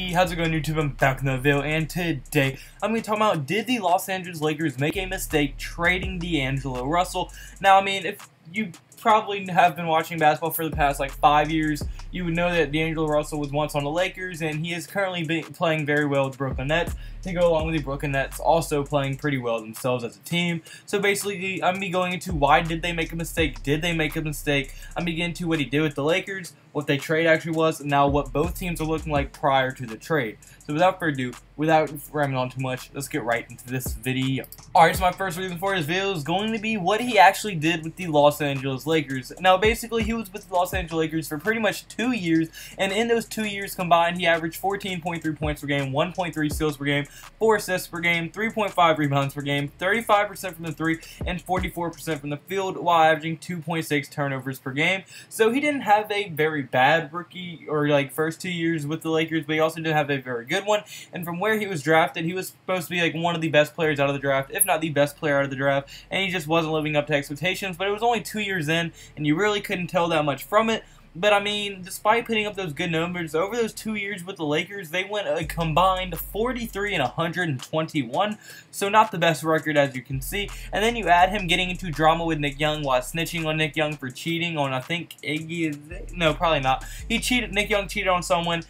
Hey, how's it going, YouTube? I'm back in the video, and today I'm going to talk about, did the Los Angeles Lakers make a mistake trading D'Angelo Russell? Now, I mean, if you probably have been watching basketball for the past, 5 years, you would know that Dangelo Russell was once on the Lakers, and he is currently playing very well with the Brooklyn Nets, to go along with the Brooklyn Nets also playing pretty well themselves as a team. So basically, I'm going to be going into why did they make a mistake, did they make a mistake, I'm going to get into what he did with the Lakers, what the trade actually was, and now what both teams are looking like prior to the trade. So without further ado, without rambling on too much, let's get right into this video. Alright, so my first reason for this video is going to be what he actually did with the Los Angeles Lakers. Now basically, he was with the Los Angeles Lakers for pretty much 2 years, and in those 2 years combined, he averaged 14.3 points per game, 1.3 steals per game, 4 assists per game, 3.5 rebounds per game, 35% from the 3, and 44% from the field, while averaging 2.6 turnovers per game. So he didn't have a very bad rookie or first 2 years with the Lakers, but he also didn't have a very good one. And from where he was drafted, he was supposed to be one of the best players out of the draft, if not the best player out of the draft, and he just wasn't living up to expectations. But it was only 2 years in, and you really couldn't tell that much from it. But I mean, despite putting up those good numbers, over those 2 years with the Lakers, they went a combined 43 and 121, so not the best record, as you can see. And then you add him getting into drama with Nick Young while snitching on Nick Young for cheating on, I think, Iggy. No, probably not. Nick Young cheated on someone.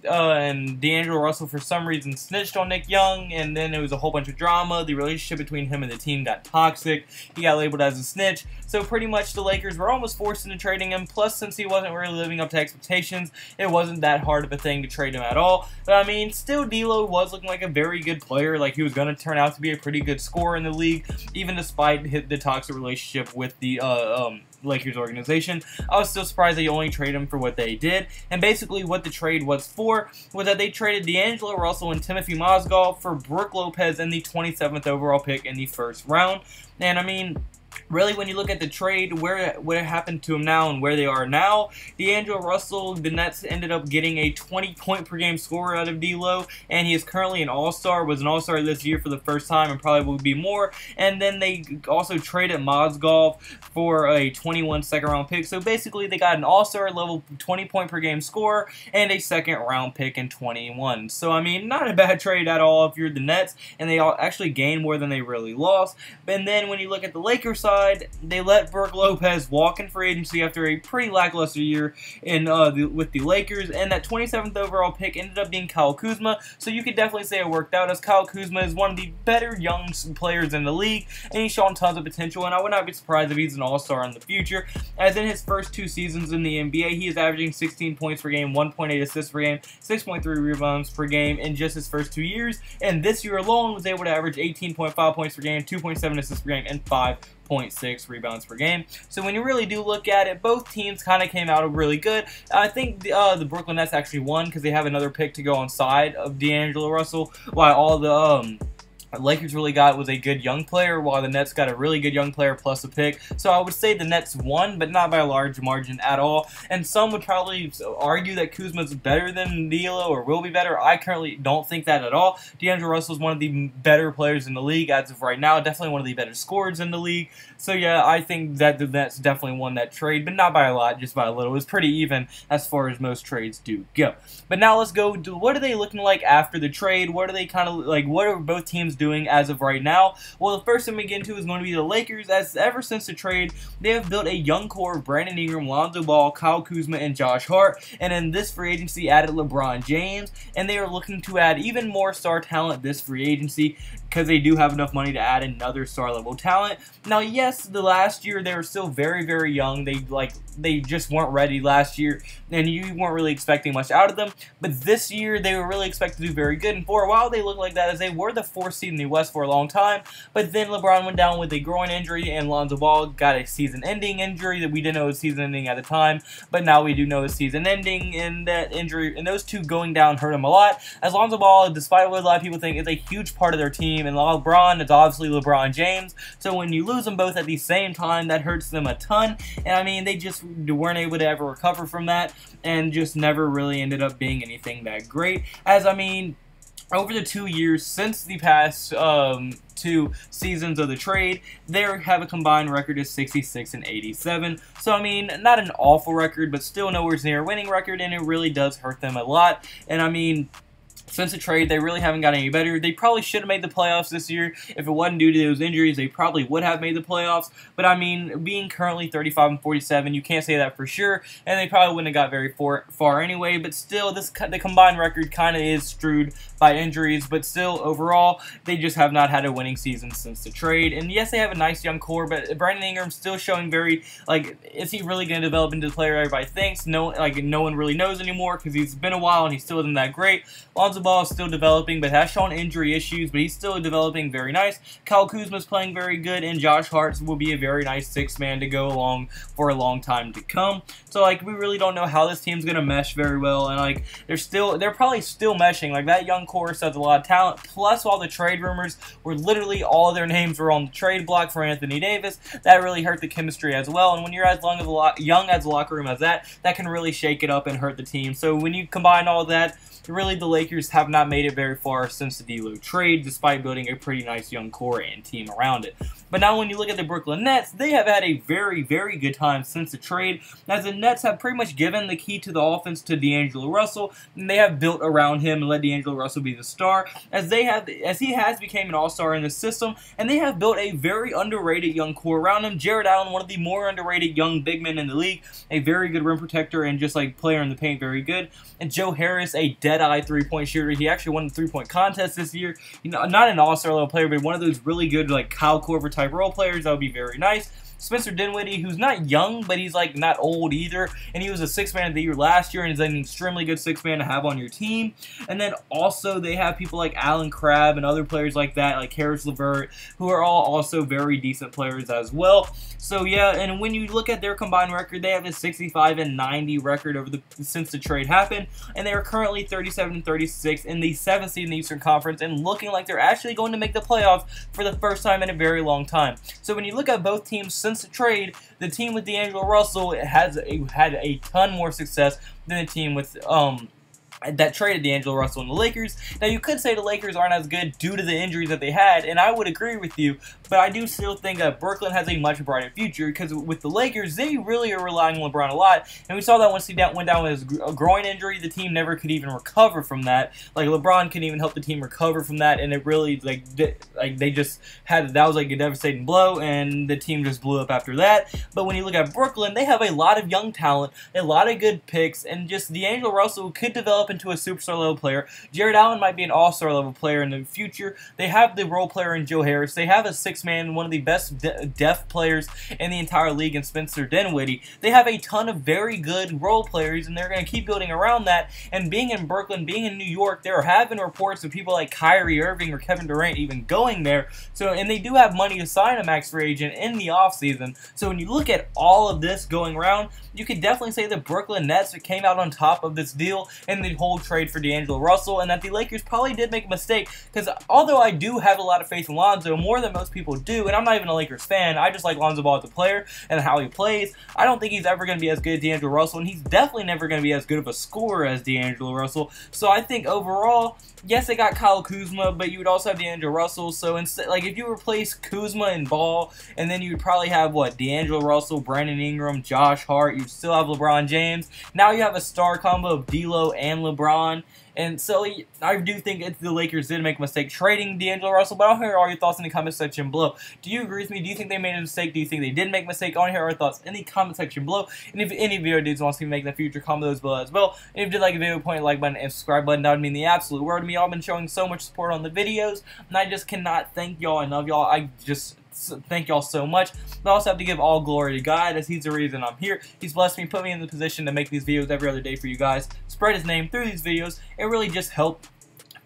And D'Angelo Russell, for some reason, snitched on Nick Young, and then there was a whole bunch of drama. The relationship between him and the team got toxic. He got labeled as a snitch. So pretty much the Lakers were almost forced into trading him. Plus, since he wasn't really living up to expectations, it wasn't that hard of a thing to trade him at all. But I mean, still, D'Lo was looking like a very good player. He was going to turn out to be a pretty good scorer in the league, even despite the toxic relationship with the Lakers organization. I was still surprised they only traded him for what they did. And basically what the trade was for was that they traded D'Angelo Russell and Timothy Mozgov for Brook Lopez and the 27th overall pick in the first round. And I mean, really, when you look at the trade, what happened to him now and where they are now, D'Angelo Russell, the Nets ended up getting a 20-point-per-game scorer out of D'Lo, and he is currently an All-Star, was an All-Star this year for the first time, and probably will be more. And then they also traded Mozgov for a 21 second-round pick. So basically, they got an All-Star level 20-point-per-game scorer and a second-round pick in 21. So, I mean, not a bad trade at all if you're the Nets, and they actually gained more than they really lost. And then when you look at the Lakers side, they let Brook Lopez walk in free agency after a pretty lackluster year with the Lakers, and that 27th overall pick ended up being Kyle Kuzma, so you could definitely say it worked out, as Kyle Kuzma is one of the better young players in the league, and he's shown tons of potential, and I would not be surprised if he's an all-star in the future, as in his first 2 seasons in the NBA, he is averaging 16 points per game, 1.8 assists per game, 6.3 rebounds per game in just his first 2 years, and this year alone was able to average 18.5 points per game, 2.7 assists per game, and 5.6 rebounds per game. So when you really do look at it, both teams kind of came out really good. I think the Brooklyn Nets actually won because they have another pick to go on side of D'Angelo Russell, while all the Lakers really got was a good young player, while the Nets got a really good young player plus a pick. So I would say the Nets won, but not by a large margin at all. And some would probably argue that Kuzma's better than D'Lo, or will be better. I currently don't think that at all. D'Angelo Russell is one of the better players in the league as of right now. Definitely one of the better scorers in the league. So yeah, I think that the Nets definitely won that trade, but not by a lot, just by a little. It was pretty even as far as most trades do go. But now let's go to what are they looking like after the trade? What are they kind of what are both teams doing as of right now? Well, the first thing we get into is going to be the Lakers, as ever since the trade, they have built a young core of Brandon Ingram, Lonzo Ball, Kyle Kuzma, and Josh Hart, and in this free agency added LeBron James, and they are looking to add even more star talent this free agency, because they do have enough money to add another star level talent. Now, yes, the last year they were still very, very young. They just weren't ready last year, and you weren't really expecting much out of them. But this year they were really expected to do very good, and for a while they looked like that, as they were the 4th seed in the West for a long time. But then LeBron went down with a groin injury, and Lonzo Ball got a season-ending injury that we didn't know was season-ending at the time, but now we do know it's season-ending, and that injury and those two going down hurt him a lot. As Lonzo Ball, despite what a lot of people think, is a huge part of their team, and LeBron is obviously LeBron James. So when you lose them both at the same time, that hurts them a ton. And I mean, they just weren't able to ever recover from that, and just never really ended up being anything that great. As I mean, over the 2 years since the past 2 seasons of the trade, they have a combined record of 66 and 87. So I mean, not an awful record, but still nowhere near a winning record, and it really does hurt them a lot. And I mean, since the trade, they really haven't got any better. They probably should have made the playoffs this year. If it wasn't due to those injuries, they probably would have made the playoffs. But I mean, being currently 35-47, you can't say that for sure. And they probably wouldn't have got very far anyway. But still, the combined record kind of is screwed by injuries. But still, overall, they just have not had a winning season since the trade. And yes, they have a nice young core, but Brandon Ingram's still showing very, like, is he really going to develop into the player everybody thinks? No one really knows anymore because he's been a while and he still isn't that great. Lonzo Ball is still developing, but has shown injury issues, but he's still developing very nice. Kyle Kuzma's playing very good, and Josh Hart will be a very nice sixth man to go along for a long time to come. So, like, we really don't know how this team's going to mesh very well, and, like, they're probably still meshing. Like, that young core has a lot of talent, plus all the trade rumors where literally all of their names were on the trade block for Anthony Davis. That really hurt the chemistry as well, and when you're as young as the locker room as that can really shake it up and hurt the team. So when you combine all of that, really, the Lakers have not made it very far since the D'Lo trade, despite building a pretty nice young core and team around it. But now when you look at the Brooklyn Nets, they have had a very, very good time since the trade, as the Nets have pretty much given the key to the offense to D'Angelo Russell, and they have built around him and let D'Angelo Russell be the star, as he has become an all-star in the system, and they have built a very underrated young core around him. Jared Allen, one of the more underrated young big men in the league, a very good rim protector and just like player in the paint, very good. And Joe Harris, a dead-eye three-point shooter. He actually won the three-point contest this year. You know, not an all-star level player, but one of those really good like Kyle Korver type role players. That would be very nice. Spencer Dinwiddie, who's not young, but he's like not old either, and he was a sixth man of the year last year, and is an extremely good sixth man to have on your team. And then also they have people like Alan Crabb and other players like that, like Harris LeVert, who are all also very decent players as well. So yeah, and when you look at their combined record, they have a 65-90 record since the trade happened, and they are currently 37-36 in the 7th seed in the Eastern Conference, and looking like they're actually going to make the playoffs for the first time in a very long time. So when you look at both teams since the trade, the team with D'Angelo Russell had a ton more success than the team with that traded Dangelo Russell and the Lakers. Now, you could say the Lakers aren't as good due to the injuries that they had, and I would agree with you, but I do still think that Brooklyn has a much brighter future, because with the Lakers, they really are relying on LeBron a lot, and we saw that once he went down with his groin injury, the team never could even recover from that. Like, LeBron couldn't even help the team recover from that, and it really, they just had, that was like a devastating blow, and the team just blew up after that. But when you look at Brooklyn, they have a lot of young talent, a lot of good picks, and just D'Angelo Russell could develop into a superstar level player. Jared Allen might be an all-star level player in the future. They have the role player in Joe Harris. They have a six-man, one of the best depth players in the entire league in Spencer Dinwiddie. They have a ton of very good role players, and they're going to keep building around that. And being in Brooklyn, being in New York, there have been reports of people like Kyrie Irving or Kevin Durant even going there. So, and they do have money to sign a max free agent in the offseason. So when you look at all of this going around, you could definitely say the Brooklyn Nets came out on top of this deal and the whole trade for D'Angelo Russell, and that the Lakers probably did make a mistake, because although I do have a lot of faith in Lonzo, more than most people do, and I'm not even a Lakers fan, I just like Lonzo Ball as a player and how he plays. I don't think he's ever going to be as good as D'Angelo Russell, and he's definitely never going to be as good of a scorer as D'Angelo Russell. So I think overall, yes, they got Kyle Kuzma, but you would also have D'Angelo Russell. So instead, like, if you replace Kuzma and Ball, and then you would probably have what, D'Angelo Russell, Brandon Ingram, Josh Hart. You'd still have LeBron James. Now you have a star combo of D'Lo and LeBron. And so I do think the Lakers did make a mistake trading D'Angelo Russell, but I'll hear all your thoughts in the comment section below. Do you agree with me? Do you think they made a mistake? Do you think they did make a mistake? I want to hear our thoughts in the comment section below. And if any video dudes wants to make in the future, comment those below as well. And if you did like a video, point the like button and subscribe button. That would mean the absolute world to me. Y'all have been showing so much support on the videos, and I just cannot thank y'all enough. Y'all, I just thank y'all so much. But I also have to give all glory to God, as He's the reason I'm here. He's blessed me, put me in the position to make these videos every other day for you guys, spread His name through these videos, and really just help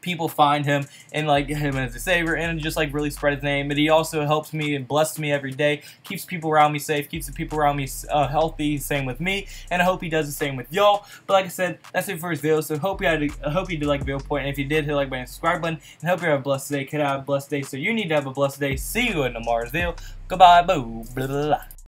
people find Him and like Him as a savior, and just like really spread His name. But He also helps me and blesses me every day, keeps people around me safe, keeps the people around me healthy. Same with me, and I hope He does the same with y'all. But like I said, that's it for this video. So I hope you did like the video point, and if you did, hit the like button, subscribe button, and hope you have a blessed day. Could have a blessed day, so you need to have a blessed day. See you in tomorrow's video. Goodbye, boo, blah, blah, blah.